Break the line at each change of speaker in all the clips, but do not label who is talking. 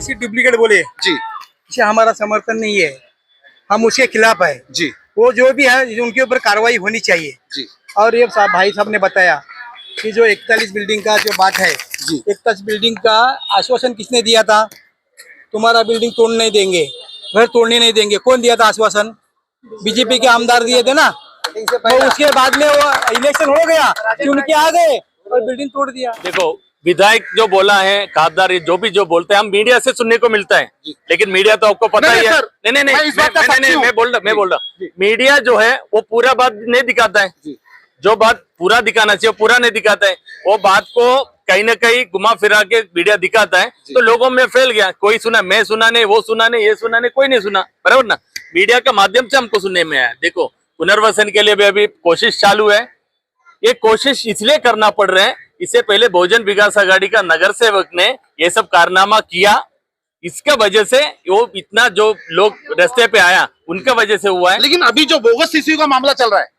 किसी डुप्लीकेट बोले
जी
इसे हमारा समर्थन नहीं है, हम उसके खिलाफ है।
जी
वो जो भी है उनके ऊपर कार्रवाई होनी चाहिए।
जी
और ये भाई साहब ने बताया कि जो 41 बिल्डिंग का जो बात है,
जी
41 बिल्डिंग का आश्वासन किसने दिया था? तुम्हारा बिल्डिंग तोड़ने नहीं देंगे, घर तोड़ने नहीं देंगे, कौन दिया था आश्वासन? बीजेपी के आमदार दिए थे ना। तो उसके बाद में वो इलेक्शन हो गया कि उनके आ गए और बिल्डिंग तोड़ दिया।
देखो, विधायक जो बोला है, खासदार जो भी जो बोलते हैं, हम मीडिया से सुनने को मिलता है, लेकिन मीडिया तो आपको पता ही है। नहीं, मैं बोल रहा मीडिया जो है वो पूरा बात नहीं दिखाता है। जो बात पूरा दिखाना चाहिए पूरा नहीं दिखाता है, वो बात को कहीं ना कहीं घुमा फिरा के मीडिया दिखाता है, तो लोगों में फैल गया। कोई सुना, मैं सुना नहीं, वो सुना नहीं, ये सुना नहीं, कोई नहीं सुना, बराबर ना। मीडिया के माध्यम से हमको सुनने में आया। देखो, पुनर्वसन के लिए भी अभी कोशिश चालू है। ये कोशिश इसलिए करना पड़ रहा है, इससे पहले बहुजन विकास आघाड़ी का नगर सेवक ने ये सब कारनामा किया, इसका वजह से वो इतना जो लोग रास्ते पे आया उनका वजह से हुआ है।
लेकिन अभी जो बोगस सीसी का मामला चल रहा है,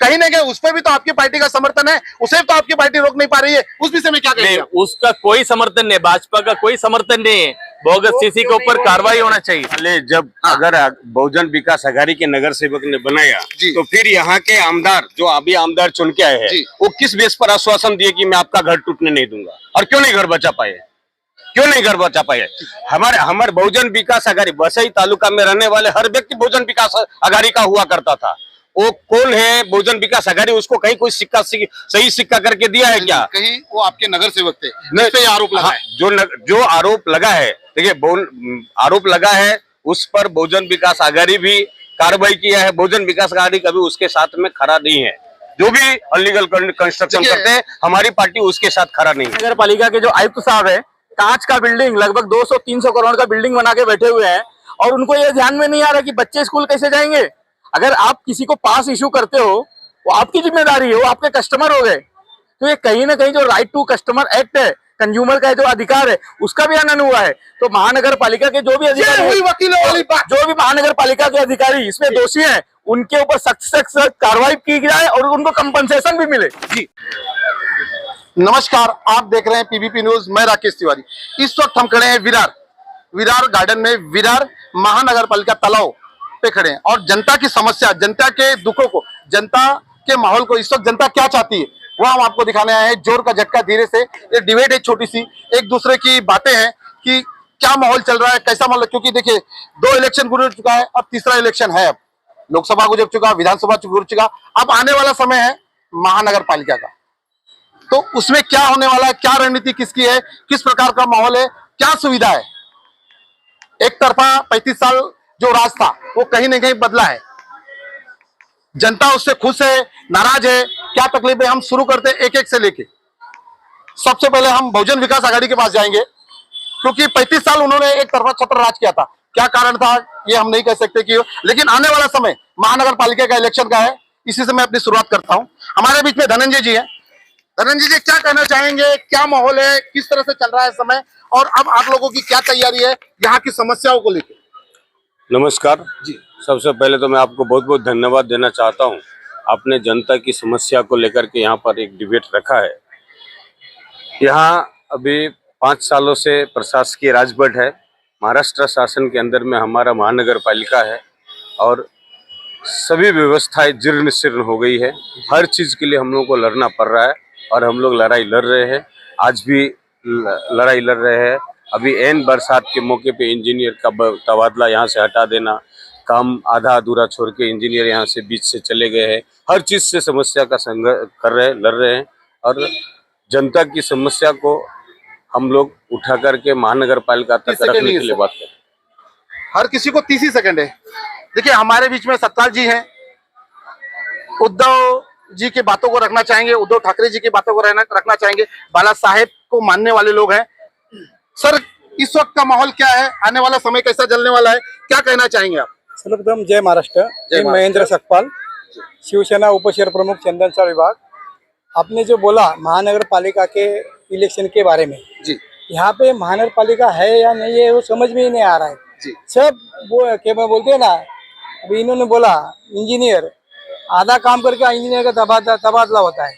कहीं ना कहीं उस पर भी तो आपकी पार्टी का समर्थन है, उसे तो आपकी पार्टी रोक नहीं पा रही है, उस विषय में क्या कहेंगे?
उसका कोई समर्थन नहीं, भाजपा का कोई समर्थन नहीं है। बोगस सीसी के ऊपर कार्रवाई होना चाहिए।
जब अगर बहुजन विकास आघाड़ी के नगर सेवक ने बनाया, तो फिर यहाँ के आमदार जो अभी आमदार चुन के आए हैं, वो किस बेस पर आश्वासन दिए कि मैं आपका घर टूटने नहीं दूंगा, और क्यों नहीं घर बचा पाए? क्यों नहीं घर बचा पाए? हमारे बहुजन विकास आघाड़ी बसई तालुका में रहने वाले हर व्यक्ति बहुजन विकास आघाड़ी का हुआ करता था। वो कौन है बहुजन विकास आघाड़ी? उसको कहीं कोई सिक्का सही सिक्का करके दिया है क्या?
कहीं वो आपके नगर सेवक थे, इस पे आरोप लगा है।
जो आरोप लगा है, देखिए आरोप लगा है, उस पर बहुजन विकास आघाड़ी भी कार्रवाई किया है। बहुजन विकास आघाड़ी कभी उसके साथ में खड़ा नहीं है। जो भी अनलीगल कंस्ट्रक्शन करते हैं, हमारी पार्टी उसके साथ खड़ा नहीं है।
नगर पालिका के जो आयुक्त साहब है, कांच का बिल्डिंग लगभग 200-300 करोड़ का बिल्डिंग बना के बैठे हुए हैं, और उनको ये ध्यान में नहीं आ रहा कि बच्चे स्कूल कैसे जाएंगे। अगर आप किसी को पास इशू करते हो, वो आपकी जिम्मेदारी है, वो आपके कस्टमर हो गए। तो ये कहीं ना कहीं जो राइट टू कस्टमर एक्ट है, कंज्यूमर का जो अधिकार है, उसका भी हनन हुआ है। तो महानगर पालिका के जो भी अधिकारी, जो भी महानगर पालिका के अधिकारी इसमें दोषी हैं, उनके ऊपर सख्त से सख्त कार्रवाई की जाए और उनको कंपनसेशन भी मिले।
जी नमस्कार, आप देख रहे हैं पीवीपी न्यूज, मैं राकेश तिवारी। इस वक्त हम खड़े हैं विरार गार्डन में, विरार महानगर पालिका तालाब पे खड़े हैं, और जनता की समस्या, जनता के दुखों को, जनता के माहौल को, इस वक्त जनता क्या चाहती है वो हम आपको दिखाने आए हैं। जोर का झटका धीरे से, ये डिबेट है छोटी सी, एक दूसरे की बातें हैं कि क्या माहौल चल रहा है, कैसा माहौल, क्योंकि देखिए 2 इलेक्शन गुजर चुका है, अब तीसरा इलेक्शन है। अब लोकसभा गुजर चुका, विधानसभा गुजर चुका, अब आने वाला समय है महानगर पालिका का। तो उसमें क्या होने वाला है, क्या रणनीति किसकी है, किस प्रकार का माहौल है, क्या सुविधा है? एक तरफा 35 साल जो राज था वो कहीं ना कहीं बदला है, जनता उससे खुश है, नाराज है, क्या तकलीफ है, हम शुरू करते हैं एक एक से लेके। सबसे पहले हम बहुजन विकास आघाड़ी के पास जाएंगे, क्योंकि 35 साल उन्होंने एक तरफा छत्र राज किया था। क्या कारण था ये हम नहीं कह सकते कि, लेकिन आने वाला समय महानगर पालिका का इलेक्शन का है, इसी से मैं अपनी शुरुआत करता हूं। हमारे बीच में धनंजय जी है। धनंजय जी, क्या कहना चाहेंगे, क्या माहौल है, किस तरह से चल रहा है समय, और अब आप लोगों की क्या तैयारी है यहाँ की समस्याओं को लेकर?
नमस्कार जी। सबसे पहले तो मैं आपको बहुत बहुत धन्यवाद देना चाहता हूं। आपने जनता की समस्या को लेकर के यहाँ पर एक डिबेट रखा है। यहाँ अभी 5 सालों से प्रशासकीय राजभट है। महाराष्ट्र शासन के अंदर में हमारा महानगर पालिका है, और सभी व्यवस्थाएं जीर्ण शीर्ण हो गई है। हर चीज़ के लिए हम लोगों को लड़ना पड़ रहा है, और हम लोग लड़ाई लड़ रहे हैं। आज भी लड़ाई लड़ रहे हैं। अभी एन बरसात के मौके पे इंजीनियर का तबादला यहाँ से हटा देना, काम आधा अधूरा छोड़ के इंजीनियर यहाँ से बीच से चले गए हैं। हर चीज़ से समस्या का संघर्ष कर रहे हैं, लड़ रहे हैं, और जनता की समस्या को हम लोग उठा करके महानगर पालिका तक रखने के लिए बात करें।
हर किसी को 30 ही सेकंड है। देखिए, हमारे बीच में सत्तार जी हैं, उद्धव जी की बातों को रखना चाहेंगे, उद्धव ठाकरे जी की बातों को रखना चाहेंगे, बाला साहेब को मानने वाले लोग हैं। सर, इस वक्त का माहौल क्या है, आने वाला समय कैसा चलने वाला है, क्या कहना चाहेंगे आप?
सर्वप्रथम जय महाराष्ट्र। जय महेंद्र सकपाल, शिवसेना उपशहर प्रमुख चंदनचा विभाग। आपने जो बोला महानगर पालिका के इलेक्शन के बारे में
जी,
यहाँ पे महानगर पालिका है या नहीं है वो समझ में ही नहीं आ रहा है
जी।
सब वो क्या बोलते हैं ना, अभी इन्होंने बोला इंजीनियर आधा काम करके इंजीनियर का तबादला होता है।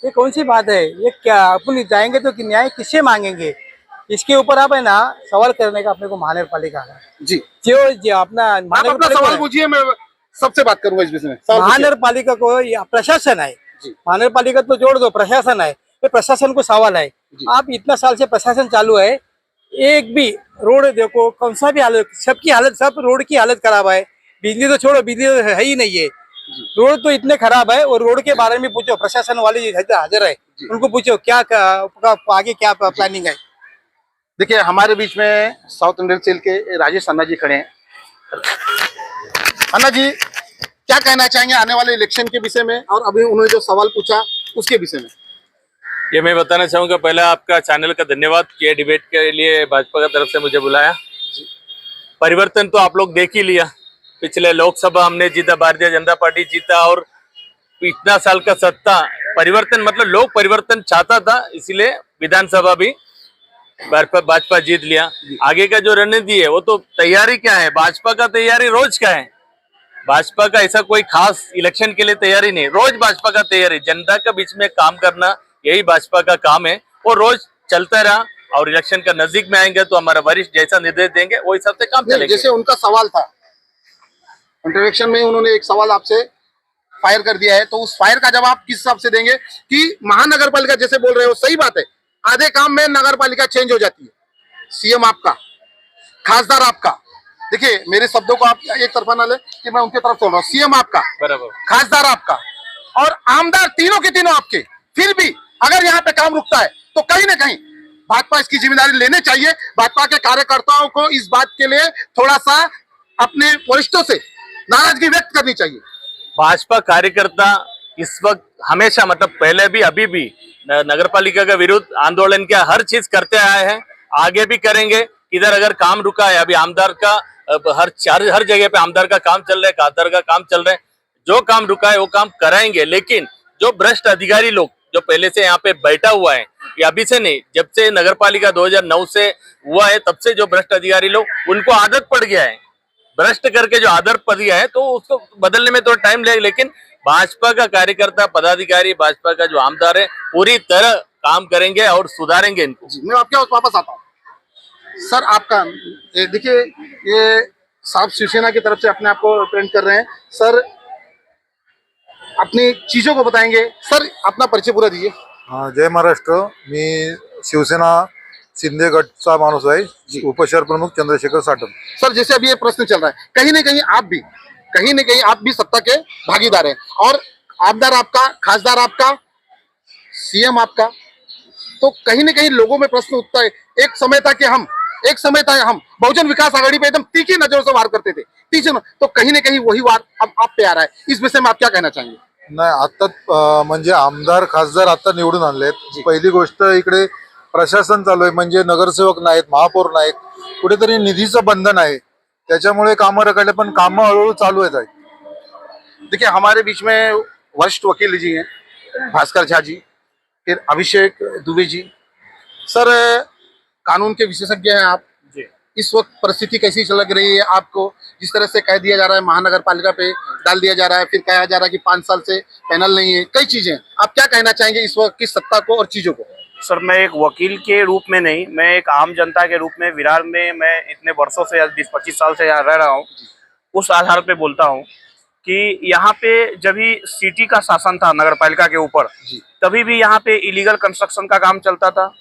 ये कौन सी बात है? ये क्या अपन जाएंगे तो न्याय किससे मांगेंगे? इसके ऊपर आप है ना सवाल करने का अपने को महानगर पालिका का
जी
जो अपना
आप अपना सवाल पूछिए, मैं सबसे बात करूंगा इस विषय में। सवाल पूछिए।
महानगर पालिका को ये प्रशासन है,
जी।
महानगर पालिका तो जोड़ दो, प्रशासन है, ये प्रशासन को सवाल है। आप इतना साल से प्रशासन चालू है, एक भी रोड देखो कौन सा भी हालत, सबकी हालत, सब रोड की हालत खराब है। बिजली तो छोड़ो, बिजली तो है ही नहीं है, रोड तो इतने खराब है। और रोड के बारे में पूछो, प्रशासन वाले हाजिर है, उनको पूछो क्या आगे क्या प्लानिंग है।
देखिए हमारे बीच में साउथ इंडियन सेल के राजेश खन्ना जी खड़े हैं। खन्ना जी क्या कहना चाहेंगे आने वाले इलेक्शन के विषय में, और अभी उन्होंने जो सवाल पूछा उसके विषय में?
ये मैं बताना चाहूंगा, पहले आपका चैनल का धन्यवाद कि ये डिबेट के लिए भाजपा की तरफ से मुझे बुलाया। परिवर्तन तो आप लोग देख ही लिया, पिछले लोकसभा हमने जीता, भारतीय जनता पार्टी जीता, और इतना साल का सत्ता परिवर्तन, मतलब लोग परिवर्तन चाहता था, इसीलिए विधानसभा भी भाजपा जीत लिया। आगे का जो रणनीति है वो तो तैयारी क्या है, भाजपा का तैयारी रोज का है। भाजपा का ऐसा कोई खास इलेक्शन के लिए तैयारी नहीं, रोज भाजपा का तैयारी, जनता के बीच में काम करना, यही भाजपा का काम है। वो रोज चलता रहा, और इलेक्शन का नजदीक में आएंगे तो हमारा वरिष्ठ जैसा निर्देश देंगे वो हिसाब से काम चलेगा।
जैसे उनका सवाल था इंटरवेक्शन में, उन्होंने एक सवाल आपसे फायर कर दिया है, तो उस फायर का जवाब किस हिसाब से देंगे कि महानगर पालिका जैसे बोल रहे हो, सही बात है, आधे काम में नगर पालिका चेंज हो जाती है, सीएम आपका, खासदार आपका। देखिए मेरे शब्दों को आप एक तरफा ना ले कि मैं उनके तरफ चल रहा हूँ। सीएम आपका,
बराबर,
खासदार आपका, और आमदार तीनों के तीनों आपके। फिर भी अगर यहाँ पे काम रुकता है तो कहीं ना कहीं भाजपा इसकी जिम्मेदारी लेने चाहिए। भाजपा के कार्यकर्ताओं को इस बात के लिए थोड़ा सा अपने वरिष्ठों से नाराजगी व्यक्त करनी चाहिए।
भाजपा कार्यकर्ता इस वक्त हमेशा, मतलब पहले भी अभी भी नगर पालिका के विरुद्ध आंदोलन किया, हर चीज करते आए हैं, आगे भी करेंगे। इधर अगर काम रुका है, अभी आमदार का हर जगह पे आमदार का काम चल रहा है, खासदार का काम चल रहा है, जो काम रुका है वो काम कराएंगे। लेकिन जो भ्रष्ट अधिकारी लोग जो पहले से यहाँ पे बैठा हुआ है, ये अभी से नहीं, जब से नगर पालिका 2009 से हुआ है तब से जो भ्रष्ट अधिकारी लोग, उनको आदत पड़ गया है, भ्रष्ट करके जो आदत पड़ गया है, तो उसको बदलने में थोड़ा टाइम लगेगा। लेकिन भाजपा का कार्यकर्ता, पदाधिकारी, भाजपा का जो आमदार है, पूरी तरह काम करेंगे और सुधारेंगे इनको।
मैं आपके वापस आता हूँ सर। आपका देखिए, ये साहब शिवसेना की तरफ से अपने आप को रिप्रेजेंट कर रहे हैं सर, अपनी चीजों को बताएंगे सर, अपना परिचय पूरा दीजिए।
हाँ, जय महाराष्ट्र। मी शिवसेना शिंदे गटचा माणूस आहे, उपशहर प्रमुख चंद्रशेखर साटम।
सर जैसे अभी ये प्रश्न चल रहा है, कहीं ना कहीं आप भी सत्ता के भागीदार हैं, और आमदार आपका, खासदार आपका, सीएम आपका, तो कहीं ना कहीं लोगों में प्रश्न उठता है। एक समय था हम बहुजन विकास आघाड़ी पे एकदम तीखी नजरों से वार करते थे, तो कहीं ना कहीं वही वार अब आप पे आ रहा है। इस विषय में आप क्या कहना चाहेंगे?
नाही, आता म्हणजे आमदार खासदार आता निवडून आणलेत। पहिली गोष्ट, इकडे प्रशासन चालू आहे, म्हणजे नगरसेवक नाहीत, महापौर नाहीत, कुठेतरी निधीचं बंधन आहे, त्याच्यामुळे कामं रखडले, पण कामं हळूहळू चालू आहेत।
देखिए हमारे बीच में वरिष्ठ वकील जी हैं, भास्कर झा जी, फिर अभिषेक दुबे जी। सर कानून के विशेषज्ञ हैं आप जी। इस वक्त परिस्थिति कैसी लग रही है आपको? जिस तरह से कह दिया जा रहा है महानगर पालिका पे डाल दिया जा रहा है, फिर कहा जा रहा है कि 5 साल से पैनल नहीं है, कई चीजें, आप क्या कहना चाहेंगे इस वक्त की सत्ता को और चीजों को?
सर मैं एक वकील के रूप में नहीं, मैं एक आम जनता के रूप में विरार में मैं इतने वर्षों से, 20-25 साल से यहाँ रह रहा हूँ, उस आधार पे बोलता हूँ कि यहाँ पे जब भी सिटी का शासन था नगर पालिका के ऊपर, तभी भी यहाँ पे इलीगल कंस्ट्रक्शन का काम चलता था,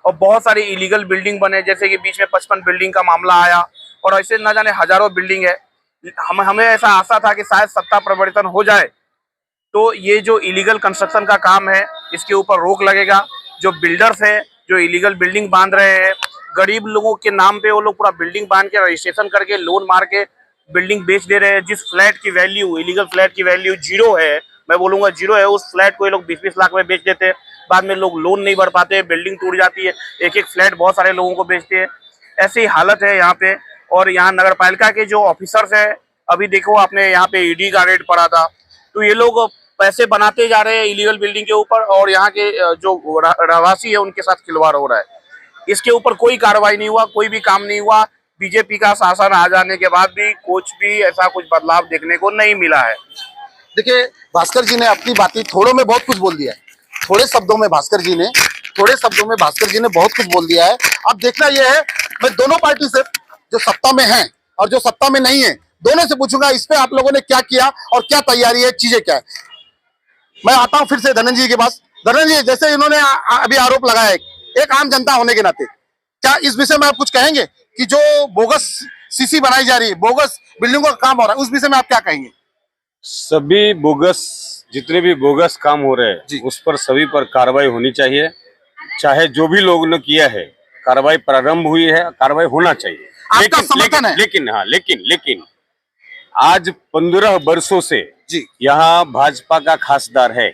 और बहुत सारी इलीगल बिल्डिंग बने, जैसे कि बीच में 55 बिल्डिंग का मामला आया, और ऐसे न जाने हजारों बिल्डिंग है। हमें ऐसा आशा था कि शायद सत्ता परिवर्तन हो जाए तो ये जो इलीगल कंस्ट्रक्शन का काम है इसके ऊपर रोक लगेगा। जो बिल्डर्स है जो इलीगल बिल्डिंग बांध रहे हैं, गरीब लोगों के नाम पे वो लोग पूरा बिल्डिंग बांध के रजिस्ट्रेशन करके लोन मार के बिल्डिंग बेच दे रहे हैं। जिस फ्लैट की वैल्यू, इलीगल फ्लैट की वैल्यू 0 है, मैं बोलूँगा 0 है, उस फ्लैट को ये लोग 20-20 लाख में बेच देते हैं। बाद में लोग लोन नहीं भर पाते, बिल्डिंग टूट जाती है, एक फ्लैट बहुत सारे लोगों को बेचते हैं। ऐसी हालत है यहाँ पे। और यहाँ नगर पालिका के जो ऑफिसर्स है, अभी देखो आपने यहाँ पे ईडी का रेड पड़ा था, तो ये लोग पैसे बनाते जा रहे हैं इलीगल बिल्डिंग के ऊपर, और यहाँ के जो रहवासी है उनके साथ खिलवाड़ हो रहा है। इसके ऊपर कोई कार्रवाई नहीं हुआ, कोई भी काम नहीं हुआ। बीजेपी का शासन आ जाने के बाद भी कुछ भी ऐसा कुछ बदलाव देखने को नहीं मिला है।
देखिए भास्कर जी ने अपनी बातें थोड़ों में बहुत कुछ बोल दिया है। थोड़े शब्दों में भास्कर जी ने थोड़े शब्दों में भास्कर जी ने बहुत कुछ बोल दिया है। अब देखना यह है, मैं दोनों पार्टी से, जो सत्ता में है और जो सत्ता में नहीं है, दोनों से पूछूंगा इस पे आप लोगों ने क्या किया और क्या तैयारी है, चीजें क्या है। मैं आता हूं फिर से धनंजय जी के पास। धनंजय जी, जैसे इन्होंने अभी आरोप लगाया है, एक आम जनता होने के नाते क्या इस विषय में आप कुछ कहेंगे कि जो बोगस सीसी बनाई जा रही है, बोगस बिल्डिंगों का काम हो रहा है, उस विषय में आप क्या कहेंगे?
सभी बोगस, जितने भी बोगस काम हो रहे हैं उस पर सभी पर कार्रवाई होनी चाहिए। चाहे जो भी लोगों ने किया है, कार्रवाई प्रारंभ हुई है, कार्रवाई होना चाहिए।
आपका समर्थन है?
लेकिन आज 15 वर्षों से
जी
यहाँ भाजपा का खासदार है,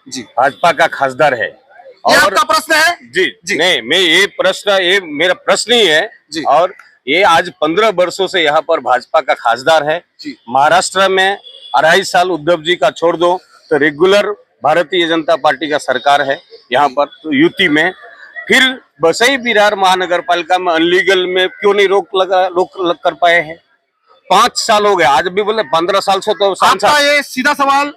जी,
भाजपा का खासदार है।
ये आपका प्रश्न है?
जी नहीं, मैं ये मेरा प्रश्न ही है
जी।
और ये आज 15 वर्षों से यहाँ पर भाजपा का खासदार है।
जी।
महाराष्ट्र में 2.5 साल उद्धव जी का छोड़ दो तो रेगुलर भारतीय जनता पार्टी का सरकार है यहाँ पर। तो यूपी में फिर बसई बिहार महानगर पालिका में अनलीगल में क्यों नहीं रोक कर पाए हैं? 5 साल हो गए, आज भी बोले 15 साल से तो
आपका ये सीधा सवाल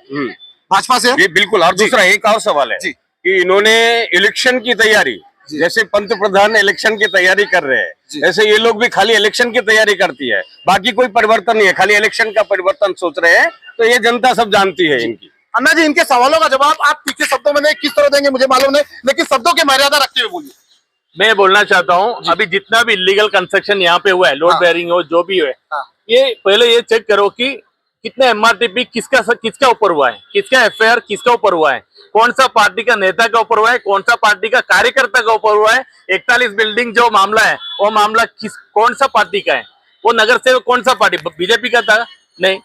भाजपा से?
जी बिल्कुल। और दूसरा एक और सवाल है कि इन्होंने इलेक्शन की तैयारी, जैसे पंतप्रधान इलेक्शन की तैयारी कर रहे हैं, ऐसे ये लोग भी खाली इलेक्शन की तैयारी करती है, बाकी कोई परिवर्तन नहीं है, खाली इलेक्शन का परिवर्तन सोच रहे हैं। तो ये जनता सब जानती है इनकी।
अन्ना जी, इनके सवालों का जवाब आप तीखे शब्दों में नहीं, किस तरह देंगे मुझे मालूम नहीं, लेकिन शब्दों की मर्यादा रखते हुए बोलिए।
मैं बोलना चाहता हूँ, अभी जितना भी इलीगल कंस्ट्रक्शन यहाँ पे हुआ है, लोड बेयरिंग हो जो भी हो, ये पहले ये चेक करो कि कितना एमआरटीपी किसका ऊपर हुआ है, किसका एफआईआर किसका ऊपर हुआ है, कौन सा पार्टी का नेता का ऊपर हुआ है, कौन सा पार्टी का कार्यकर्ता का ऊपर हुआ है। 41 बिल्डिंग जो मामला है वो मामला कौन सा पार्टी का है, वो नगर सेवक कौन सा पार्टी, बीजेपी का था? नहीं,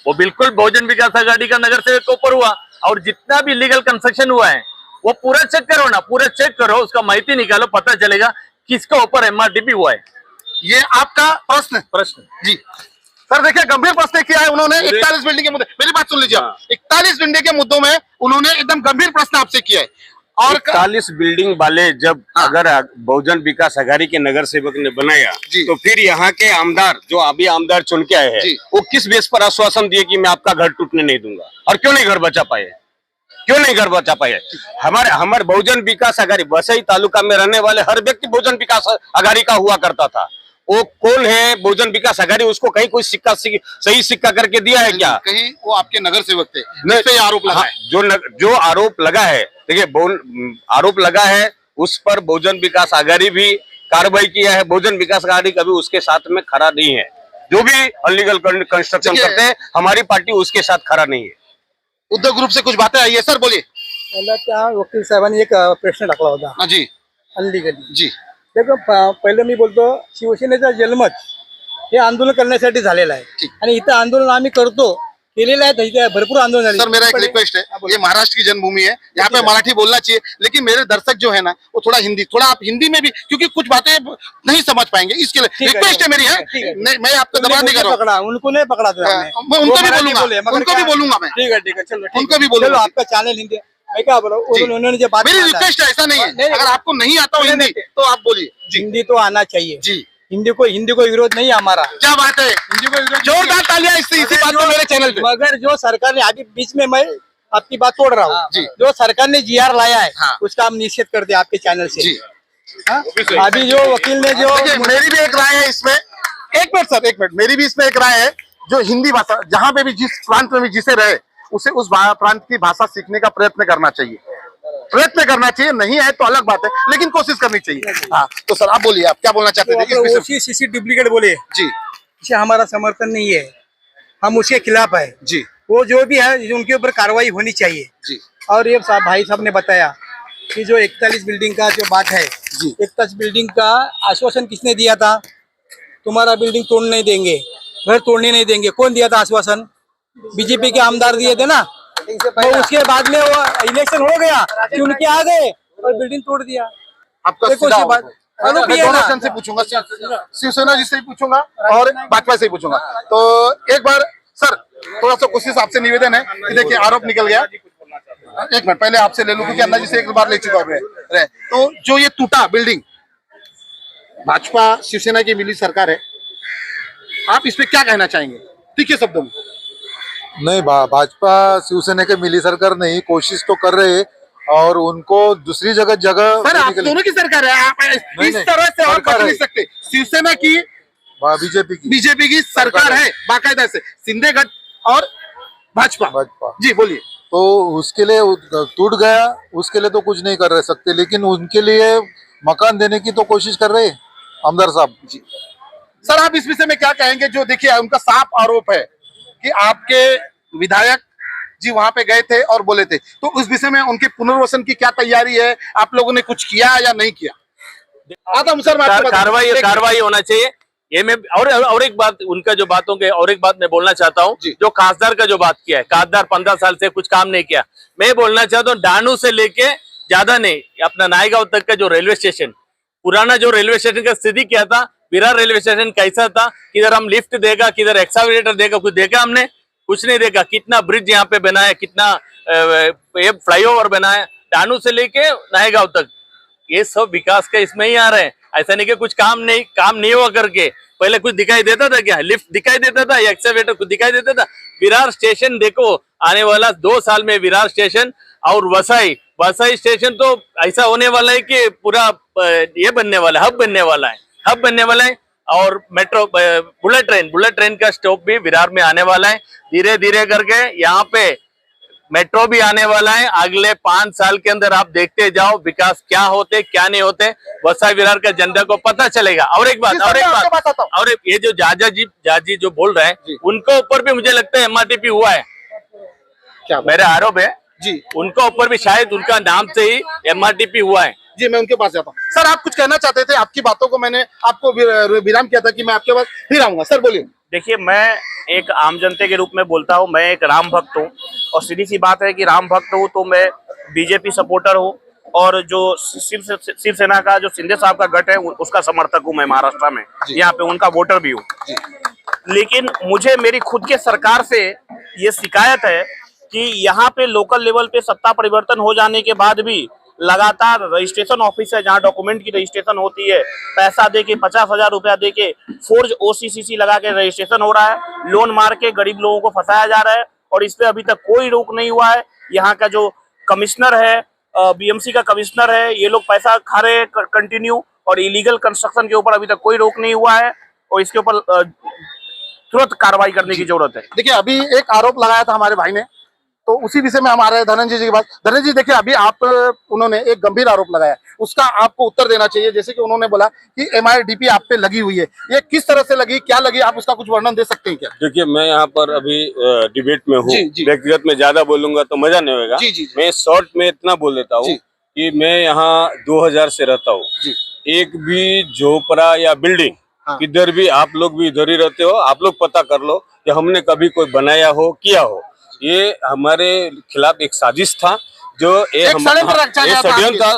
वो बिल्कुल बहुजन विकास आघाड़ी का नगर सेवक के ऊपर हुआ। और जितना भी इलीगल कंस्ट्रक्शन हुआ है वो पूरा चेक करो ना, पूरा चेक करो, उसका माहिती निकालो, पता चलेगा किसका ऊपर एमआरटीपी हुआ है।
ये आपका प्रश्न जी सर। देखिए, गंभीर प्रश्न किया है उन्होंने 41 बिल्डिंग के मुद्दे। मेरी बात सुन लीजिए, 41 बिल्डिंग के मुद्दों में उन्होंने एकदम गंभीर प्रश्न आपसे किया है। और
41 बिल्डिंग वाले जब अगर बहुजन विकास आघाड़ी के नगर सेवक ने बनाया तो फिर यहाँ के आमदार, जो अभी आमदार चुन के आए हैं, वो किस बेस पर आश्वासन दिए कि मैं आपका घर टूटने नहीं दूंगा? और क्यों नहीं घर बचा पाए? हमारे बहुजन विकास आघाड़ी बसई तालुका में रहने वाले हर व्यक्ति बहुजन विकास आघाड़ी का हुआ करता था। वो कौन है बहुजन विकास आघाड़ी? उसको कहीं कोई सिक्का सही सिक्का करके दिया है क्या?
कहीं वो आपके नगर सेवक थे, इस पे आरोप लगा है।
जो आरोप लगा है, देखिए आरोप लगा है उस पर बहुजन विकास आघाड़ी भी कार्रवाई किया है। बहुजन विकास आघाड़ी कभी उसके साथ में खड़ा नहीं है। जो भी अनलीगल कंस्ट्रक्शन करते हैं, हमारी पार्टी उसके साथ खड़ा नहीं है।
उद्योग ग्रुप से कुछ बातें आई है सर, बोलिए।
मला त्या वकील साहेबांनी एक प्रश्न टाकला होता
जी
अनलिगली।
जी,
देखो, पहिले मी बोलतो, शिवसेनेचा जन्मच हे आंदोलन करण्यासाठी झालेला आहे आणि इथं आंदोलन आम्ही केलेलं आहे, इथे भरपूर आंदोलन झाले।
सर मेरा एक रिक्वेस्ट है, ये महाराष्ट्र की जन्मभूमि है, यहाँ पे मराठी बोलना चाहिए, लेकिन मेरे दर्शक जो है ना वो थोड़ा आप हिंदी में भी, क्योंकि कुछ बातें नहीं समझ पाएंगे, इसके लिए रिक्वेस्ट है मेरी है। मैं आपको दबाव नहीं कर रहा हूँ,
उनको नहीं पकड़ा था,
मैं उनको भी बोलूंगा मैं।
ठीक है, चलो
उनको भी बोलूंगा।
चलो, आपका चैनल हिंदी, मैं क्या बोला, उन्होंने जो बात,
मेरी रिक्वेस्ट है, ऐसा नहीं है, अगर आपको नहीं आता हो हिंदी तो आप बोलिए।
हिंदी तो आना चाहिए
जी,
हिंदी को विरोध नहीं है हमारा।
क्या बात है, हिंदी को विरोध, जोरदार तालियां इसी बात को मेरे चैनल पे।
मगर जो सरकार ने, अभी बीच में मैं आपकी बात तोड़ रहा हूँ, जो सरकार ने जीआर लाया है उसका हम निषेध करते हैं आपके चैनल से। अभी जो वकील ने जो,
मेरी भी एक राय है इसमें, एक मिनट सर, एक मिनट, मेरी भी इसमें एक राय है, जो हिंदी भाषा जहाँ पे भी जिस प्रांत में भी जिसे रहे उसे उस प्रांत की भाषा सीखने का प्रयत्न करना चाहिए, नहीं है तो अलग बात है, लेकिन कोशिश करनी चाहिए। हाँ, तो सर आप बोलिए, आप क्या बोलना चाहते थे?
सीसी डुप्लीकेट बोले
जी,
इसे हमारा समर्थन नहीं है, हम उसके खिलाफ है
जी।
वो जो भी है उनके ऊपर कार्रवाई होनी चाहिए
जी।
और ये भाई साहब ने बताया कि जो 41 बिल्डिंग का जो बात है, 41 बिल्डिंग का आश्वासन किसने दिया था? तुम्हारा बिल्डिंग तोड़ने नहीं देंगे, घर तोड़ने नहीं देंगे, कौन दिया था आश्वासन? बीजेपी के आमदार दिए थे ना। तो उसके बाद में वो इलेक्शन हो गया, चुन के आ गए और बिल्डिंग तोड़ दिया।
आपका
देखो
सीधा
बात,
मैं दोनों जन से पूछूंगा, शिवसेना जी से भी पूछूंगा और भाजपा से भी पूछूंगा। तो एक बार सर थोड़ा सा कोशिश आपसे निवेदन है कि देखिए आरोप निकल गया, एक मिनट पहले आपसे ले लूं क्योंकि अन्ना जी से एक बार ले चुका है। तो जो ये टूटा बिल्डिंग, भाजपा शिवसेना की मिली सरकार है, आप इस पे क्या कहना चाहेंगे तीखे शब्दों में?
नहीं, भाजपा शिवसेना के मिली सरकार नहीं, कोशिश तो कर रहे हैं और उनको दूसरी जगह
सर आप
देने के लिए-
दोनों की सरकार है, आप इस
नहीं,
तरह से और
सरकार
बच नहीं
है।
सकते। शिवसेना की
बीजेपी
की सरकार है बाकायदा से, शिंदे गठ और भाजपा।
भाजपा
जी बोलिए।
तो उसके लिए टूट गया, उसके लिए तो कुछ नहीं कर सकते, लेकिन उनके लिए मकान देने की तो कोशिश कर रहे हैं आमदार साहब जी।
सर आप इस विषय में क्या कहेंगे, जो देखिए उनका साफ आरोप है कि आपके विधायक जी वहां पे गए थे और बोले थे, तो उस विषय में उनके पुनर्वसन की क्या तैयारी है, आप लोगों ने कुछ किया या नहीं किया? आदम सर
कार्रवाई होना चाहिए। ये मैं और एक बात, उनका जो बातों के और एक बात मैं बोलना चाहता हूँ, जो खासदार का जो बात किया है, खासदार 15 साल से कुछ काम नहीं किया। मैं बोलना चाहता हूँ डानू से लेके ज्यादा नहीं, अपना नायगांव तक का जो रेलवे स्टेशन, पुराना जो रेलवे स्टेशन का स्थिति क्या था, विरार रेलवे स्टेशन कैसा था, किधर हम लिफ्ट देगा, किधर एक्सावेटर देगा, कुछ देखा हमने? कुछ नहीं देखा। कितना ब्रिज यहाँ पे बना है, कितना फ्लाईओवर बना है, डानू से लेके नायगांव तक, ये सब विकास का इसमें ही आ रहे हैं। ऐसा नहीं कि कुछ काम नहीं हुआ करके। पहले कुछ दिखाई देता था क्या? लिफ्ट दिखाई देता था या एक्सावेटर कुछ दिखाई देता था? विरार स्टेशन देखो, आने वाला 2 साल में विरार स्टेशन और वसई स्टेशन तो ऐसा होने वाला है कि पूरा ये बनने वाला है, हब बनने वाला है। और मेट्रो बुलेट ट्रेन का स्टॉप भी विरार में आने वाला है। धीरे धीरे करके यहाँ पे मेट्रो भी आने वाला है। अगले 5 साल के अंदर आप देखते जाओ विकास क्या होते क्या नहीं होते, वसई विरार का जनता को पता चलेगा। और एक बात, ये जो जाजी जो बोल रहे हैं, उनके ऊपर भी मुझे लगता है MRTP हुआ है,
क्या
मेरा आरोप है
जी,
उनका ऊपर भी शायद उनका नाम से ही MRTP हुआ है।
जी मैं उनके पास जाता हूँ। सर आप कुछ कहना चाहते थे, आपकी बातों को मैंने आपको विराम किया था कि मैं आपके पास फिर आऊंगा। सर बोलिए।
देखिए मैं एक आम जनता के रूप में बोलता हूँ, मैं एक राम भक्त हूँ और सीधी सी बात है कि राम भक्त हूँ तो मैं बीजेपी सपोर्टर हूँ और जो शिवसेना का जो शिंदे साहब का गठ है उसका समर्थक हूँ मैं महाराष्ट्र में, यहाँ पे उनका वोटर भी हूँ। लेकिन मुझे मेरी खुद के सरकार से ये शिकायत है कि यहाँ पे लोकल लेवल पे सत्ता परिवर्तन हो जाने के बाद भी लगातार रजिस्ट्रेशन ऑफिस है जहाँ डॉक्यूमेंट की रजिस्ट्रेशन होती है, पैसा दे के 50,000 रुपया दे के फोर्ज OCCC लगा के रजिस्ट्रेशन हो रहा है, लोन मार के गरीब लोगों को फंसाया जा रहा है और इस पे अभी तक कोई रोक नहीं हुआ है। यहाँ का जो कमिश्नर है, BMC का कमिश्नर है, ये लोग पैसा खा रहे हैं कंटिन्यू और इलीगल कंस्ट्रक्शन के ऊपर अभी तक कोई रोक नहीं हुआ है और इसके ऊपर तुरंत कार्रवाई करने की जरूरत है।
देखिए अभी एक आरोप लगाया था हमारे भाई ने, तो उसी विषय में हम आ रहे हैं धनंजय जी के पास। धनंजय जी देखिए अभी उन्होंने एक गंभीर आरोप लगाया, उसका आपको उत्तर देना चाहिए। जैसे कि उन्होंने बोला कि MIDP आप पे लगी हुई है, ये किस तरह से लगी, क्या लगी, आप उसका कुछ वर्णन दे सकते हैं क्या?
देखिए मैं यहाँ पर अभी डिबेट में हूँ, व्यक्तिगत में ज्यादा बोलूंगा तो मजा नहीं होगा। मैं शॉर्ट में इतना बोल देता हूँ कि मैं यहाँ 2000 से रहता हूँ। एक भी झोपड़ा या बिल्डिंग किधर भी, आप लोग भी इधर ही रहते हो, आप लोग पता कर लो कि हमने कभी कोई बनाया हो किया हो। ये हमारे खिलाफ एक साजिश था, जो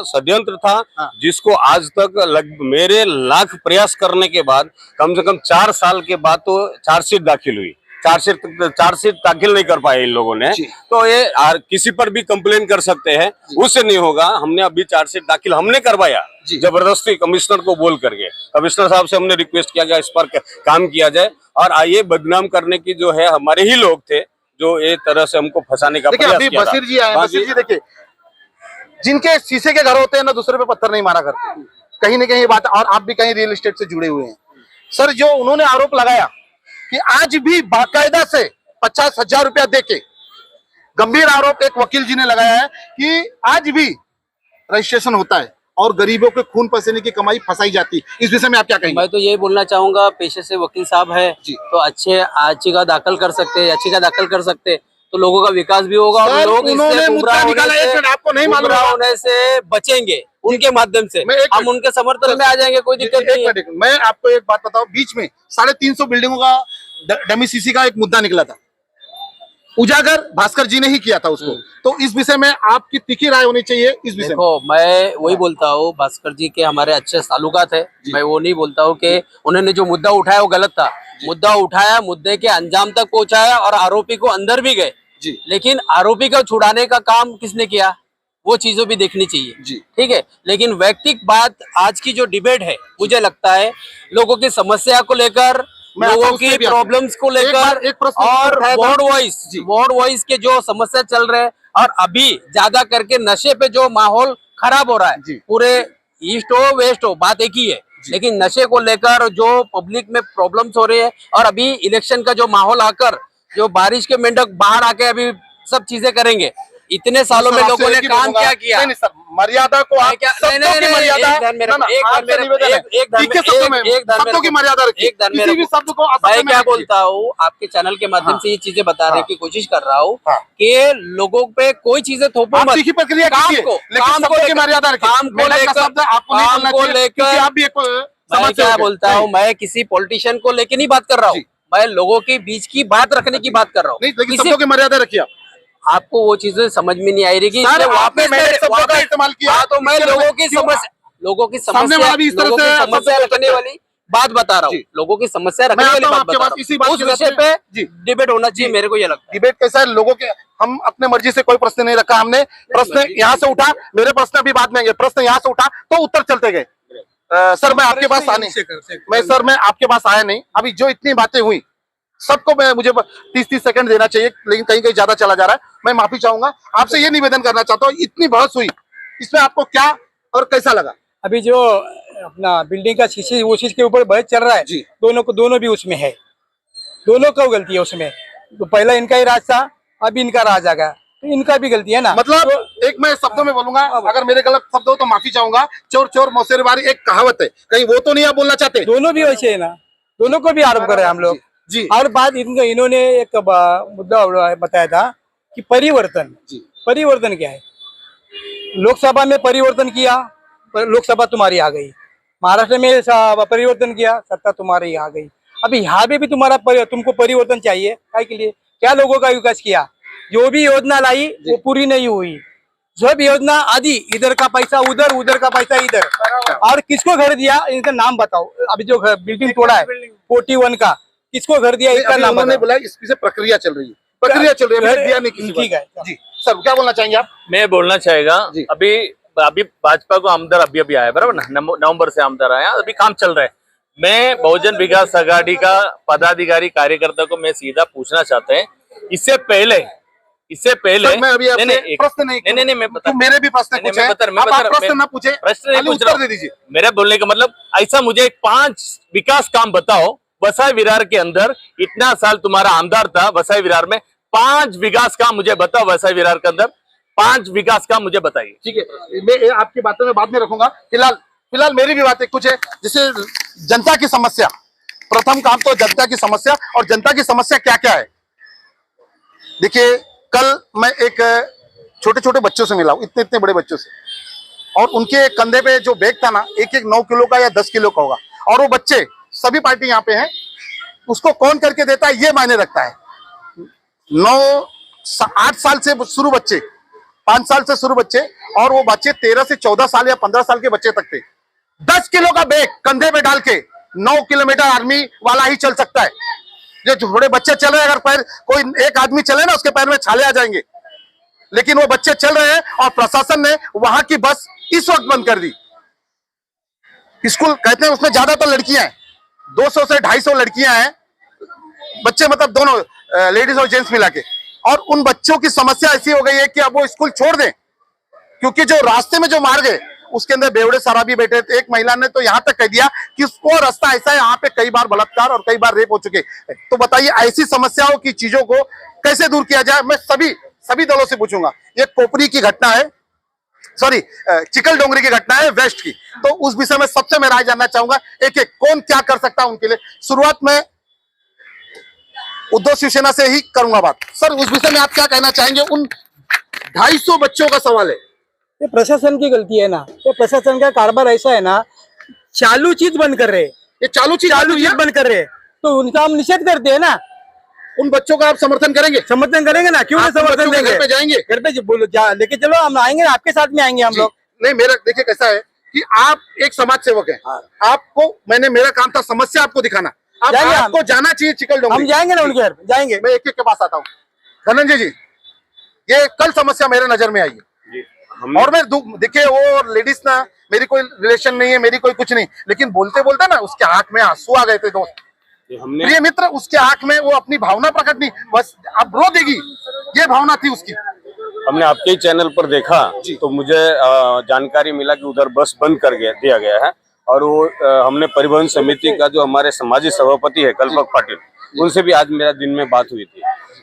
षड्यंत्र था जिसको आज तक मेरे लाख प्रयास करने के बाद कम से कम 4 साल के बाद तो चार्जशीट दाखिल हुई। चार्जशीट दाखिल नहीं कर पाए इन लोगों ने, तो ये किसी पर भी कंप्लेन कर सकते हैं, उससे नहीं होगा। हमने अभी चार्जशीट दाखिल हमने करवाया जबरदस्ती कमिश्नर को बोल करके। कमिश्नर साहब से हमने रिक्वेस्ट किया गया इस पर काम किया जाए और आइए बदनाम करने की जो है हमारे ही लोग थे जो एक तरह से हमको फंसाने का प्रयास किया था।
बशीर जी आए, बशीर जी देखिए जिनके शीशे के घर होते हैं ना दूसरे पे पत्थर नहीं मारा करते, कहीं ना कहीं ये बात, और आप भी कहीं रियल एस्टेट से जुड़े हुए हैं। सर जो उन्होंने आरोप लगाया कि आज भी बाकायदा से 50,000 रुपया देके, गंभीर आरोप एक वकील जी ने लगाया है कि आज भी रजिस्ट्रेशन होता है और गरीबों के खून पसीने की कमाई फंसाई जाती है। इस विषय में आप क्या कहेंगे?
मैं तो यही बोलना चाहूंगा, पेशे से वकील साहब है तो अच्छे याचिका दाखिल कर सकते तो लोगों का विकास भी होगा और लोग इससे गुमराह होने से बचेंगे उनके माध्यम से। हम उनके समर्थन में आ जाएंगे, कोई दिक्कत नहीं है।
मैं आपको एक बात बताऊं, बीच में 350 बिल्डिंगों का डमी सीसी का एक मुद्दा निकला था, उजागर भास्कर जी ने ही किया था उसको, तो इस विषय में आपकी तीखी राय होनी चाहिए इस विषय में।
देखो मैं वही बोलता हूँ, भास्कर जी के हमारे अच्छे ताल्लुकात है, मैं वो नहीं बोलता हूँ कि उन्होंने जो मुद्दा उठाया वो गलत था। मुद्दा उठाया, मुद्दे के अंजाम तक पहुंचाया और आरोपी को अंदर भी गए, लेकिन आरोपी को छुड़ाने का काम किसने किया, वो चीजों भी देखनी चाहिए। ठीक है, लेकिन व्यक्तिगत बात आज की जो डिबेट है, मुझे लगता है लोगों की समस्या को लेकर, लोगों की प्रॉब्लम्स को लेकर और वार्ड वाइज के जो समस्या चल रहे हैं, और अभी ज्यादा करके नशे पे जो माहौल खराब हो रहा
जी।
है, पूरे ईस्ट हो वेस्ट हो, बात एक ही है। लेकिन नशे को लेकर जो पब्लिक में प्रॉब्लम्स हो रही है, और अभी इलेक्शन का जो माहौल आकर जो बारिश के मेंढक बाहर आके अभी सब चीजें करेंगे, इतने सालों में
सर,
लोगों
आपसे
ने
एक ही
काम
बोलूंगा।
क्या किया?
नहीं, नहीं सर, मर्यादा को आप
क्या- नहीं,
शब्दों
नहीं,
की
नहीं,
मर्यादा
एक
है।
ध्यान में
ना, ना,
रखो, एक ध्यान
आपसे
में
निवेदन है।
रखो, एक ध्यान
तीखे
में-
शब्दों में
एक ध्यान में
शब्दों की
रखो,
मर्यादा रखिए।
एक ध्यान में
किसी भी
रखो।
शब्द को आप
मैं
शब्द में
क्या
रखिए।
बोलता हूँ, आपके चैनल के माध्यम से ये चीजें बताने की कोशिश कर रहा हूँ
हाँ।
कि लोगों पे कोई चीजें थोपो
आप
मत।
तीखी प्रक्रिया
काम
कीजिए,
को
लेकिन
काम को
शब्दों की
लेकर-
मर्यादा रखिए।
काम को
मेहनत का
लेकर
शब्द आपको नहीं
काम
बोलना
को
चाहिए, क्योंकि
लेकर
आप भी एक
मैं
समाज
क्या
सेवक हैं।
बोलता हूँ, मैं किसी पॉलिटिशियन को लेके नहीं बात कर रहा हूँ,
जी।
मैं लोगों के बीच की बात रखने की बात कर रहा
नहीं,
हूँ।
लेकिन
किसी-
शब्दों की मर्यादा रखिए आप।
आपको वो चीजें समझ में नहीं आई रहेगी,
सर,
इसलिए
आपने
वापस
मेरे
मैं-
शब्दों का
वापस-
इस्तेमाल किया।
हाँ, तो मैं
इसके
लोगों
लिए
की
क्यों-
समस्या
सामने वाला भी इस तरह
लोगों की
से
समस्या
शब्द बोल
रखने
सकता है।
वाली बात बता रहा हूँ,
जी।
लोगों की समस्या
मैं
रखने वाली
आता हूँ
बात
आपके
बता
पास,
रहा
इसी
हूँ।
बात
उस
के
विषय
साथ में-
पे
जी।
डिबेट होना चाहिए, मेरे को ये लगता है।
डिबेट कैसा है, लोगों के हम अपने मर्जी से कोई प्रश्न नहीं रखा हमने। प्रश्न यहाँ से उठा, मेरे प्रश्न अभी बाद में आएंगे, प्रश्न यहाँ से उठा तो उत्तर चलते गए। सर, मैं आपके पास आने मैं आपके पास आया नहीं। अभी जो इतनी बातें हुई सबको मुझे 30-30 सेकंड देना चाहिए, लेकिन कहीं कहीं ज्यादा चला जा रहा है। मैं माफी चाहूंगा, आपसे ये निवेदन करना चाहता हूँ, इतनी बहस हुई, इसमें आपको क्या और कैसा लगा?
अभी जो अपना बिल्डिंग का शीशे वो चीज के ऊपर बहस चल रहा है,
जी।
दोनों भी उसमें है, दोनों को गलती है उसमें। तो पहला इनका ही राज था, अब इनका राज आ गया, तो इनका भी गलती है ना।
मतलब एक मैं शब्दों में बोलूंगा, अगर मेरे गलत शब्द हो तो माफी चाहूंगा। चोर चोर मौसेर बारी एक कहावत है, कहीं वो तो नहीं आप बोलना चाहते?
दोनों भी वैसे है ना, दोनों को भी आरोप कर रहे हैं हम लोग।
जी।
और बात इन्होंने एक मुद्दा बताया था कि परिवर्तन,
जी।
परिवर्तन क्या है? लोकसभा में परिवर्तन किया, लोकसभा तुम्हारी आ गई। महाराष्ट्र में परिवर्तन किया, सत्ता तुम्हारी आ गई। अभी यहाँ पे भी तुमको परिवर्तन चाहिए, काय के लिए? क्या लोगों का विकास किया? जो भी योजना लाई वो पूरी नहीं हुई। सब योजना आदि, इधर का पैसा उधर, उधर का पैसा इधर। और किसको घर दिया, इनका नाम बताओ। अभी जो बिल्डिंग तोड़ा है 41 का, किसको घर दिया, इसका
अभी
नाम
उन्होंने
बताओ।
बोला इसकी से प्रक्रिया चल रही है, प्रक्रिया चल रही है, अभी दिया नहीं किसी को।
ठीक है।
जी सर, क्या बोलना चाहेंगे आप?
मैं बोलना चाहेगा,
जी।
अभी अभी भाजपा को आमदार अभी आया, बराबर ना, नवंबर से आमदार आया, अभी काम चल रहा है। मैं बहुजन विकास आघाड़ी का पदाधिकारी कार्यकर्ता को मैं सीधा पूछना चाहते हैं, इससे पहले
सर, मैं अभी आपसे
नहीं,
प्रश्न नहीं
नहीं, मैं बता,
तो मेरे भी प्रश्न
नहीं,
पूछे,
मैं बता रहा-
आप प्रश्न ना पूछे,
प्रश्न नहीं
खाली
पूछ रहा
उत्तर
हूं।
दे दीजिए।
मेरे बोलने का मतलब ऐसा, मुझे 5 विकास काम बताओ वसाई विरार के अंदर। इतना साल तुम्हारा आमदार था वसाई विरार में, 5 विकास काम मुझे बताओ वसाई विरार के अंदर, 5 विकास काम मुझे बताइए।
ठीक है, मैं आपकी बातों में बाद में रखूंगा। फिलहाल मेरी भी बात एक कुछ है, जैसे जनता की समस्या, प्रथम काम तो जनता की समस्या, और जनता की समस्या क्या क्या है। देखिए, कल मैं एक छोटे छोटे बच्चों से मिला हूं, इतने इतने बड़े बच्चों से, और उनके कंधे पे जो बैग था ना, एक 9 किलो का या 10 किलो का होगा, और वो बच्चे सभी पार्टी यहाँ पे हैं, उसको कौन करके देता है ये मायने रखता है। 8 साल से शुरू बच्चे, 5 साल से शुरू बच्चे, और वो बच्चे 13 से 14 साल या 15 साल के बच्चे तक थे। 10 किलो का बैग कंधे पे डाल के 9 किलोमीटर आर्मी वाला ही चल सकता है। जो थोड़े बच्चे चल रहे हैं, अगर पैर कोई एक आदमी चले ना, उसके पैर में छाले आ जाएंगे, लेकिन वो बच्चे चल रहे हैं, और प्रशासन ने वहां की बस इस वक्त बंद कर दी। स्कूल कहते हैं उसमें ज्यादातर लड़कियां हैं, 200 से 250 लड़कियां हैं, बच्चे मतलब दोनों लेडीज और जेंट्स मिला के। और उन बच्चों की समस्या ऐसी हो गई है कि अब वो स्कूल छोड़ दें, क्योंकि जो रास्ते में जो मार्ग है उसके अंदर बेवड़े शराबी बैठे थे। एक महिला ने तो यहाँ तक कह दिया कि वो रास्ता ऐसा है, यहाँ पे कई बार बलात्कार और कई बार रेप हो चुके। तो बताइए, ऐसी समस्याओं की चीजों को कैसे दूर किया जाए? मैं सभी दलों से पूछूंगा। ये कोपरी की घटना है, सॉरी चिकल डोंगरी की घटना है वेस्ट की, तो उस विषय में सबसे मैं राय जानना चाहूंगा, एक एक कौन क्या कर सकता है उनके लिए। शुरुआत में उद्धव शिवसेना से ही करूंगा बात। सर, उस विषय में आप क्या कहना चाहेंगे? उन 250 बच्चों का सवाल है।
ये प्रशासन की गलती है ना, ये प्रशासन का कारोबार ऐसा है ना, चालू चीज बंद कर रहे,
ये चालू चीज
बंद कर रहे, तो उनका हम निषेध करते हैं ना।
उन बच्चों का आप समर्थन करेंगे?
समर्थन करेंगे ना, क्यों नहीं
आप उन
समर्थन
बच्चों के
देंगे?
घर पे जाएंगे?
घर पे बोलो, लेके चलो, हम आएंगे, आपके साथ में आएंगे हम लोग।
नहीं, मेरा देखिए कैसा है कि आप एक समाज सेवक हैं, आपको मेरा काम था समस्या आपको दिखाना। अब
जाएंगे हम।
आपको जाना चाहिए चिकल
हम
डोंगरी।
जाएंगे ना उनके घर, जाएंगे।
मैं एक एक के पास आता हूँ। धनंजय जी, ये कल समस्या मेरे नजर में आई है, और मैं देखिए वो लेडीज ना, मेरी कोई रिलेशन नहीं है, मेरी कोई कुछ नहीं, लेकिन बोलते बोलते ना उसके आंख में आंसू आ गए थे दोस्त, प्रिय मित्र, उसके आंख में वो अपनी भावना प्रकट नहीं, बस अब रो देगी, ये भावना थी उसकी।
हमने आपके ही चैनल पर देखा तो मुझे जानकारी मिला कि उधर बस बंद कर दिया गया है। और वो हमने परिवहन समिति का जो हमारे समाजी सभापति है कल्पक पाटिल, उनसे भी आज मेरा दिन में बात हुई थी।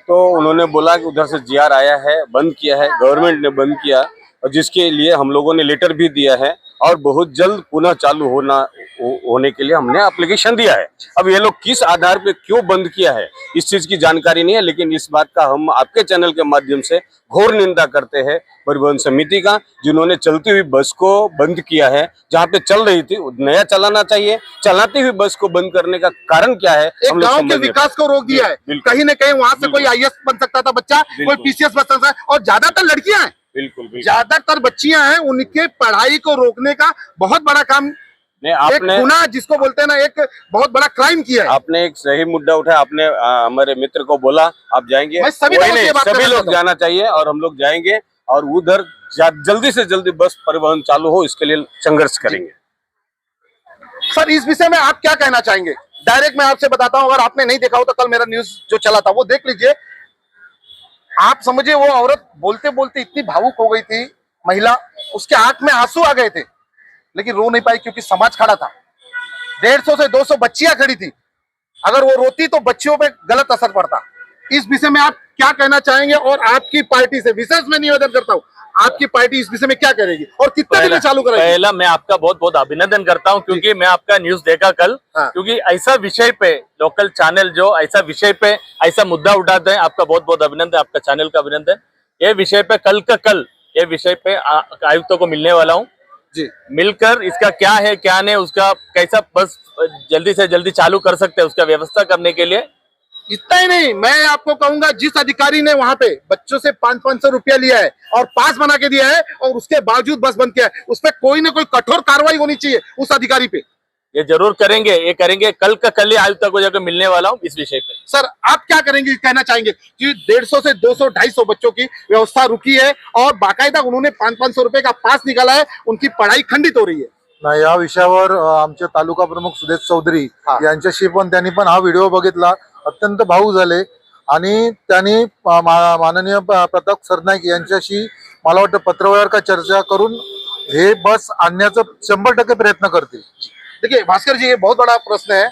तो उन्होंने बोला कि उधर से जीआर आया है, बंद किया है, गवर्नमेंट ने बंद किया, और जिसके लिए हम लोगों ने लेटर भी दिया है और बहुत जल्द पुनः चालू होने के लिए हमने एप्लीकेशन दिया है। अब ये लोग किस आधार पे क्यों बंद किया है इस चीज की जानकारी नहीं है, लेकिन इस बात का हम आपके चैनल के माध्यम से घोर निंदा करते हैं परिवहन समिति का, जिन्होंने चलती हुई बस को बंद किया है। जहाँ पे चल रही थी नया चलाना चाहिए, चलाती हुई बस को बंद करने का कारण क्या है?
एक गांव के विकास को रोक दिया है। कहीं न कहीं वहां से कोई आईएएस बन सकता था बच्चा, कोई पीसीएस बन सकता है, और ज्यादातर लड़कियां हैं,
बिल्कुल
ज्यादातर बच्चियां हैं, उनके पढ़ाई को रोकने का बहुत बड़ा काम, एक गुनाह जिसको बोलते हैं ना, एक बहुत बड़ा क्राइम किया है।
आपने एक सही मुद्दा उठाया, आपने हमारे मित्र को बोला आप जाएंगे,
मैं सभी
लोग जाना चाहिए और हम लोग जाएंगे और उधर जल्दी से जल्दी बस परिवहन चालू हो, इसके लिए संघर्ष करेंगे।
सर, इस विषय में आप क्या कहना चाहेंगे? डायरेक्ट मैं आपसे बताता हूं, अगर आपने नहीं देखा हो तो कल मेरा न्यूज जो चला था वो देख लीजिए। आप समझिए, वो औरत बोलते बोलते इतनी भावुक हो गई थी, महिला, उसके आंख में आंसू आ गए थे, लेकिन रो नहीं पाई क्योंकि समाज खड़ा था। 150 से 200 बच्चियां खड़ी थी, अगर वो रोती तो बच्चियों पे गलत असर पड़ता। इस विषय में आप क्या कहना चाहेंगे? और आपकी पार्टी से विशेष में निवेदन करता हूं, आपकी पार्टी इस विषय में क्या करेगी और कितने दिन में चालू करेगी?
पहला मैं आपका बहुत बहुत अभिनंदन करता हूं, क्योंकि मैं आपका न्यूज देखा कल। क्योंकि ऐसा विषय पे लोकल चैनल जो ऐसा विषय पे ऐसा मुद्दा उठाते हैं, आपका बहुत बहुत अभिनंदन, आपका चैनल का अभिनंदन। ये विषय पे कल ये विषय पे आयुक्तों को मिलने वाला हूँ
जी,
मिलकर इसका क्या है क्या नहीं, उसका कैसा बस जल्दी से जल्दी चालू कर सकते हैं, उसका व्यवस्था करने के लिए।
इतना ही नहीं, मैं आपको कहूंगा, जिस अधिकारी ने वहां पे बच्चों से 500-500 रुपया लिया है और पास बना के दिया है और उसके बावजूद बस बंद किया है, उस पर कोई ना कोई कठोर कार्रवाई होनी चाहिए उस अधिकारी पे।
ये जरूर करेंगे, ये करेंगे, कल ही आयुक्त को जाकर मिलने वाला हूँ इस विषय पे।
सर, आप क्या करेंगे, कहना चाहेंगे कि 150 से 200 250 बच्चों की व्यवस्था रुकी है और बाकायदा उन्होंने 500-500 रुपए का पास निकाला है, उनकी पढ़ाई खंडित हो रही है?
नाही, या विषयावर आमचे तालुका प्रमुख सुदेश चौधरी यांच्याशी पण त्यांनी पण हा व्हिडिओ बघितला, अत्यंत भावूक झाले आणि त्यांनी माननीय प्रताप सरनाईक यांच्याशी मला वाटतं पत्रव्यवहार का चर्चा करून हे बस आणण्याचा 100% प्रयत्न करतील।
देखिए भास्कर जी, ये बहुत बड़ा प्रश्न है।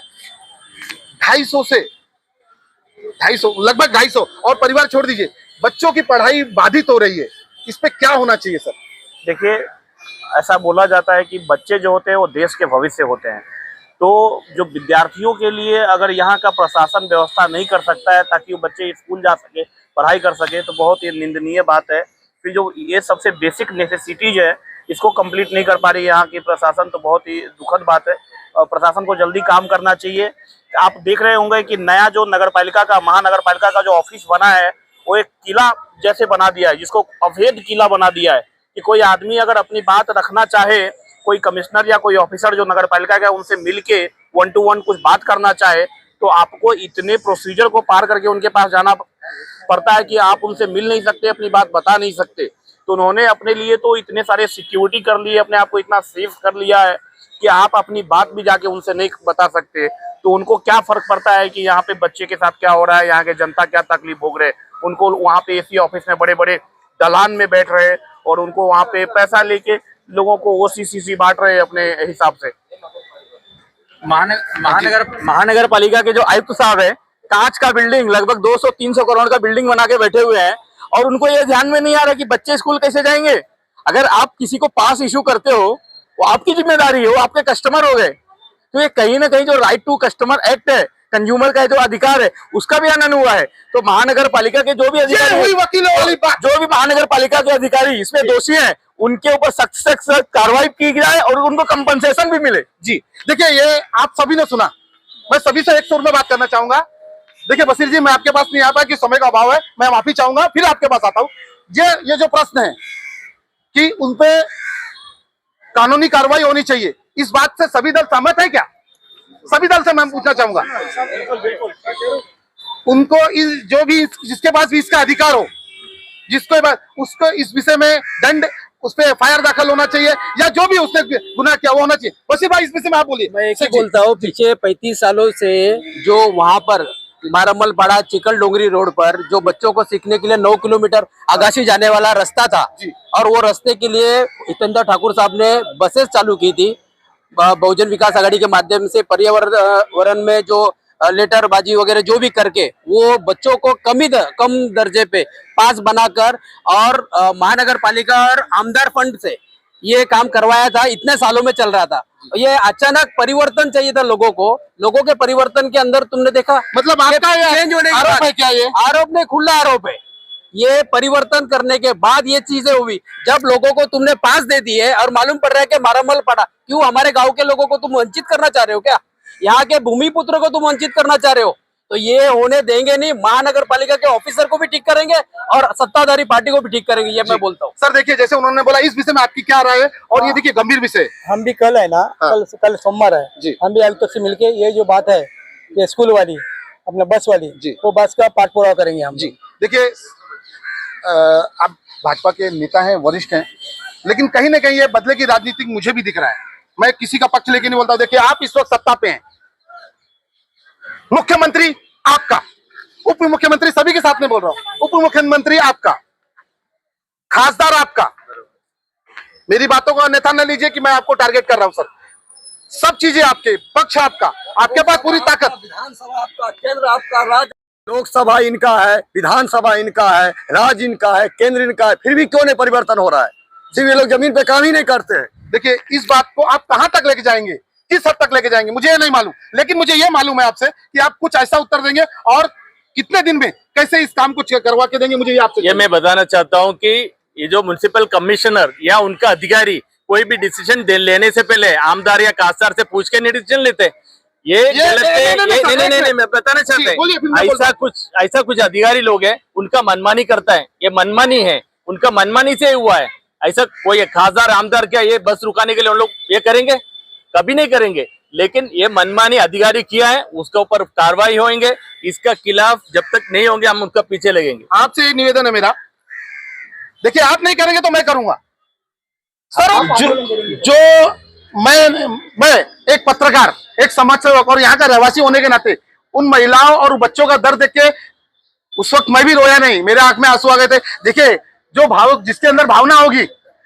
250 लगभग 250 और परिवार छोड़ दीजिए, बच्चों की पढ़ाई बाधित हो रही है, इस पे क्या होना चाहिए सर?
देखिए, ऐसा बोला जाता है कि बच्चे जो होते हैं वो देश के भविष्य होते हैं। तो जो विद्यार्थियों के लिए अगर यहाँ का प्रशासन व्यवस्था नहीं कर सकता है ताकि वो बच्चे स्कूल जा सके, पढ़ाई कर सके, तो बहुत ही निंदनीय बात है। फिर जो ये सबसे बेसिक नेसेसिटीज है, इसको कंप्लीट नहीं कर पा रही है यहाँ की प्रशासन, तो बहुत ही दुखद बात है। प्रशासन को जल्दी काम करना चाहिए। आप देख रहे होंगे कि नया जो नगरपालिका का, महानगर पालिका का जो ऑफिस बना है, वो एक किला जैसे बना दिया है, जिसको अवैध किला बना दिया है कि कोई आदमी अगर अपनी बात रखना चाहे, कोई कमिश्नर या कोई ऑफिसर जो नगरपालिका का, उनसे मिलके 1 to 1 कुछ बात करना चाहे, तो आपको इतने प्रोसीजर को पार करके उनके पास जाना पड़ता है कि आप उनसे मिल नहीं सकते, अपनी बात बता नहीं सकते। तो उन्होंने अपने लिए तो इतने सारे सिक्योरिटी कर लिए, अपने आप को इतना सेफ कर लिया है कि आप अपनी बात भी जाके उनसे नहीं बता सकते। तो उनको क्या फर्क पड़ता है कि यहाँ पे बच्चे के साथ क्या हो रहा है, यहाँ के जनता क्या तकलीफ भोग रहे। उनको वहाँ पे एसी ऑफिस में बड़े बड़े दलान में बैठ रहे और उनको वहाँ पे पैसा लेके लोगों को ओसीसीसी बांट रहे अपने हिसाब से।
महानगर पालिका के जो आयुक्त साहब है, कांच का बिल्डिंग लगभग 200-300 करोड़ का बिल्डिंग बना के बैठे हुए हैं और उनको ये ध्यान में नहीं आ रहा कि बच्चे स्कूल कैसे जाएंगे। अगर आप किसी को पास इशू करते हो, वो आपकी जिम्मेदारी है, वो आपके कस्टमर हो गए। तो ये कहीं ना कहीं जो राइट टू कस्टमर एक्ट है, कंज्यूमर का जो अधिकार है, उसका भी हनन हुआ है। तो महानगर पालिका के जो भी अधिकारी, जो भी महानगर पालिका के अधिकारी इसमें दोषी हैं, उनके ऊपर सख्त से सख्त कार्रवाई की जाए और उनको कंपनसेशन भी मिले।
जी देखिए, ये आप सभी ने सुना, मैं सभी से एक सुर में बात करना चाहूंगा। देखिए बशीर जी, मैं आपके पास नहीं आता कि समय का अभाव है, मैं माफी चाहूंगा, फिर आपके पास आता हूं। ये जो प्रश्न है कि उनपे कानूनी कार्रवाई होनी चाहिए, इस बात से सभी दल सहमत है क्या? सभी दल से मैं पूछना चाहूंगा। उनको जो भी जिसके पास भी इसका अधिकार हो, उसको इस विषय में दंड, उस पर एफआईआर दाखिल होना चाहिए या जो भी उसने गुनाह किया वो होना चाहिए। बशीर भाई, इस विषय में आप बोलिए।
मैं एक ही बोलता हूँ, पीछे 35 सालों से जो वहाँ पर मारमल पाड़ा चिकल डोंगरी रोड पर जो बच्चों को सीखने के लिए 9 किलोमीटर आगाशी जाने वाला रास्ता था, और वो रास्ते के लिए हितेंद्र ठाकुर साहब ने बसेस चालू की थी बहुजन विकास आघाड़ी के माध्यम से, पर्यावरण में जो लेटरबाजी वगैरह जो भी करके वो बच्चों को कम दर्जे पे पास बनाकर और महानगर पालिका और आमदार फंड से ये काम करवाया था। इतने सालों में चल रहा था, ये अचानक परिवर्तन चाहिए था लोगों के परिवर्तन के अंदर तुमने देखा,
मतलब आपका
चेंज होने के
आरोप
बाद-
है क्या ये?
आरोप नहीं, खुला आरोप है। ये परिवर्तन करने के बाद ये चीजें हुई, जब लोगों को तुमने पास दे दिए और मालूम पड़ रहा है कि मारामल पड़ा, क्यों हमारे गांव के लोगों को तुम वंचित करना चाह रहे हो क्या? यहाँ के भूमिपुत्र को तुम वंचित करना चाह रहे हो, तो ये होने देंगे नहीं। महानगर पालिका के ऑफिसर को भी ठीक करेंगे और सत्ताधारी पार्टी को भी ठीक करेंगे, ये मैं बोलता हूँ।
सर देखिए, जैसे उन्होंने बोला, इस विषय में आपकी क्या राय है? और ये देखिए गंभीर विषय,
हम भी कल है ना, कल सोमवार है
जी।
हम भी आयुक्त से मिलके ये जो बात है ये स्कूल वाली अपना बस वाली
जी।
वो बस का पाठ पूरा करेंगे हम
जी। देखिए आप भाजपा के नेता हैं, वरिष्ठ हैं, लेकिन कहीं ना कहीं ये बदले की राजनीति मुझे भी दिख रहा है। मैं किसी का पक्ष लेके नहीं बोलता। देखिए आप इस वक्त सत्ता पे हैं, मुख्यमंत्री आपका, उप मुख्यमंत्री सभी के साथ में बोल रहा हूं, उप मुख्यमंत्री आपका, खासदार आपका। मेरी बातों को अन्यथा न लीजिए कि मैं आपको टारगेट कर रहा हूं सर। सब चीजें आपके, पक्ष आपका, आपके पास पूरी ताकत।
विधानसभा आपका, केंद्र आपका, राज्य, लोकसभा इनका है, विधानसभा इनका है, राज्य इनका है, केंद्र इनका है, फिर भी क्यों नहीं परिवर्तन हो रहा है? सिर्फ ये लोग जमीन पे काम ही नहीं करते हैं।
देखिए इस बात को आप कहां तक लेके जाएंगे, किस हद तक लेके जाएंगे, मुझे ये नहीं मालूम, लेकिन मुझे ये मालूम है आपसे कि आप कुछ ऐसा उत्तर देंगे और कितने दिन में कैसे इस काम को करवा के देंगे, मुझे ये आपसे
ये मैं बताना चाहता हूँ कि ये जो म्युनिसिपल कमिश्नर या उनका अधिकारी कोई भी डिसीजन लेने से पहले आमदार या कास्तार से पूछ के नहीं डिसीजन लेते। ये गलत है। नहीं, मैं बताना चाहता हूँ, ऐसा कुछ अधिकारी लोग हैं, उनका मनमानी करता है, ये मनमानी है, उनका मनमानी से हुआ है। ऐसा कोई खासदार आमदार क्या ये बस रुकाने के लिए उन लोग ये करेंगे? कभी नहीं करेंगे। लेकिन ये मनमानी अधिकारी किया है, उसके ऊपर कार्रवाई होंगे। इसका खिलाफ जब तक नहीं होंगे हम उनका पीछे लगेंगे।
आपसे निवेदन है मेरा, देखिए आप नहीं करेंगे तो मैं करूंगा सर। जो मैं एक पत्रकार, एक समाज सेवक और यहाँ का रहवासी होने के नाते उन महिलाओं और बच्चों का दर्द देख के उस वक्त मैं भी रोया नहीं, मेरे आंख में आंसू आ गए थे। देखिए जो भावुक, जिसके अंदर भावना होगी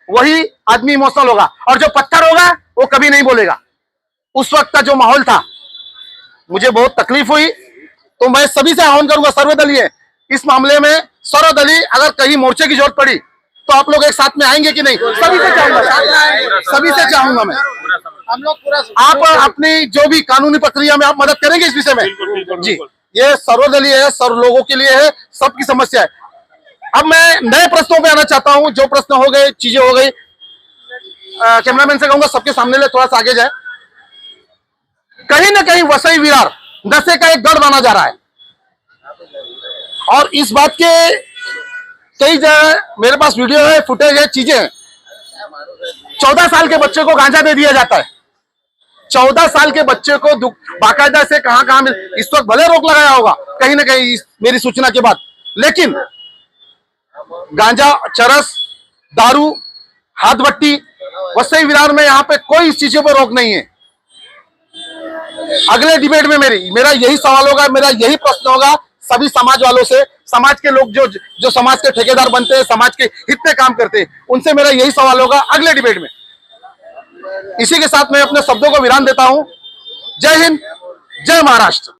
वही आदमी इमोशनल होगा, और जो पत्थर होगा वो कभी नहीं बोलेगा। उस वक्त का जो माहौल था, मुझे बहुत तकलीफ हुई। तो मैं सभी से आह्वान करूंगा, सर्वदलीय इस मामले में, सर्वदलीय अगर कहीं मोर्चे की जरूरत पड़ी तो आप लोग एक साथ में आएंगे कि नहीं? सभी से चाहूंगा, सभी से चाहूंगा मैं, हम लोग पूरा, आप अपनी जो भी कानूनी प्रक्रिया में आप मदद करेंगे इस विषय में। जी, ये सर्वदलीय है, सर्व लोगों के लिए है, सबकी समस्या है। अब मैं नए प्रश्नों पे आना चाहता हूं। जो प्रश्न हो गए, चीजें हो गई, कैमरामैन से कहूंगा सबके सामने ले, थोड़ा सा आगे जाए। कहीं ना कहीं वसई विरार नशे का एक गढ़ माना जा रहा है, और इस बात के कई जगह मेरे पास वीडियो है, फुटेज है, चीजें हैं। 14 साल के बच्चे को गांजा दे दिया जाता है। 14 साल के बच्चे को बाकायदा से कहां इस वक्त भले रोक लगाया होगा कहीं ना कहीं मेरी सूचना के बाद, लेकिन गांजा, चरस, दारू, हाथ भट्टी, वसई विरार में यहाँ पे कोई इस चीजों पर रोक नहीं है। अगले डिबेट में मेरा यही सवाल होगा, मेरा यही प्रश्न होगा सभी समाज वालों से, समाज के लोग जो समाज के ठेकेदार बनते हैं, समाज के हित में काम करते हैं, उनसे मेरा यही सवाल होगा अगले डिबेट में। इसी के साथ मैं अपने शब्दों को विराम देता हूं। जय हिंद, जय महाराष्ट्र।